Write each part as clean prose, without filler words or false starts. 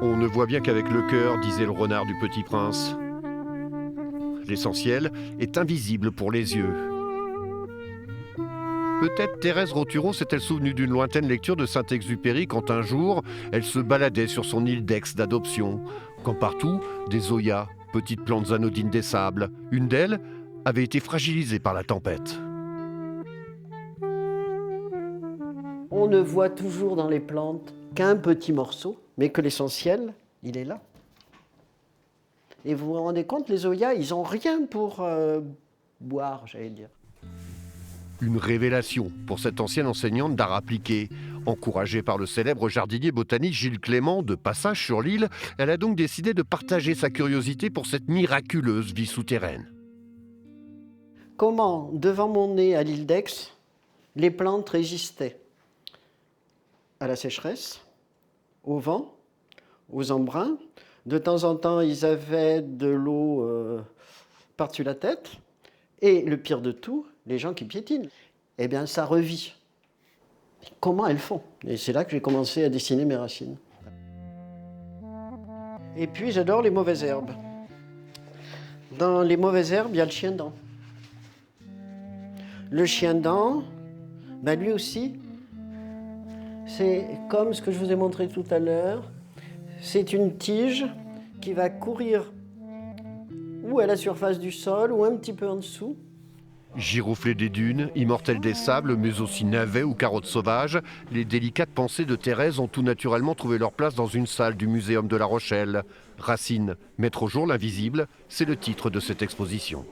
On ne voit bien qu'avec le cœur, disait le renard du Petit Prince. L'essentiel est invisible pour les yeux. Peut-être Thérèse Rothureau s'est-elle souvenue d'une lointaine lecture de Saint-Exupéry quand un jour, elle se baladait sur son île d'Aix d'adoption, quand partout, des zoyas, petites plantes anodines des sables. Une d'elles avait été fragilisée par la tempête. On ne voit toujours dans les plantes qu'un petit morceau, mais que l'essentiel, il est là. Et vous vous rendez compte, les zoyas, ils n'ont rien pour boire, j'allais dire. Une révélation pour cette ancienne enseignante d'art appliqué. Encouragée par le célèbre jardinier botaniste Gilles Clément de passage sur l'île, elle a donc décidé de partager sa curiosité pour cette miraculeuse vie souterraine. Comment, devant mon nez à l'île d'Aix, les plantes résistaient à la sécheresse, au vent, aux embruns. De temps en temps, ils avaient de l'eau par-dessus la tête. Et le pire de tout, les gens qui piétinent. Eh bien, ça revit. Comment elles font? Et c'est là que j'ai commencé à dessiner mes racines. Et puis, j'adore les mauvaises herbes. Dans les mauvaises herbes, il y a le chien-dent. Le chien-dent, ben lui aussi, c'est comme ce que je vous ai montré tout à l'heure. C'est une tige qui va courir ou à la surface du sol ou un petit peu en dessous. Giroflée des dunes, immortelle des sables, mais aussi navet ou carotte sauvage, les délicates pensées de Thérèse ont tout naturellement trouvé leur place dans une salle du Muséum de La Rochelle. Racine, mettre au jour l'invisible, c'est le titre de cette exposition.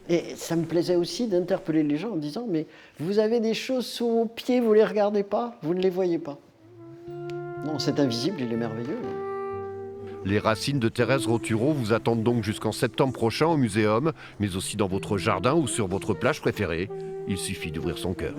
Et ça me plaisait aussi d'interpeller les gens en disant « Mais vous avez des choses sous vos pieds, vous ne les regardez pas, vous ne les voyez pas. » Non, c'est invisible, il est merveilleux. Les racines de Thérèse Rothureau vous attendent donc jusqu'en septembre prochain au Muséum, mais aussi dans votre jardin ou sur votre plage préférée. Il suffit d'ouvrir son cœur.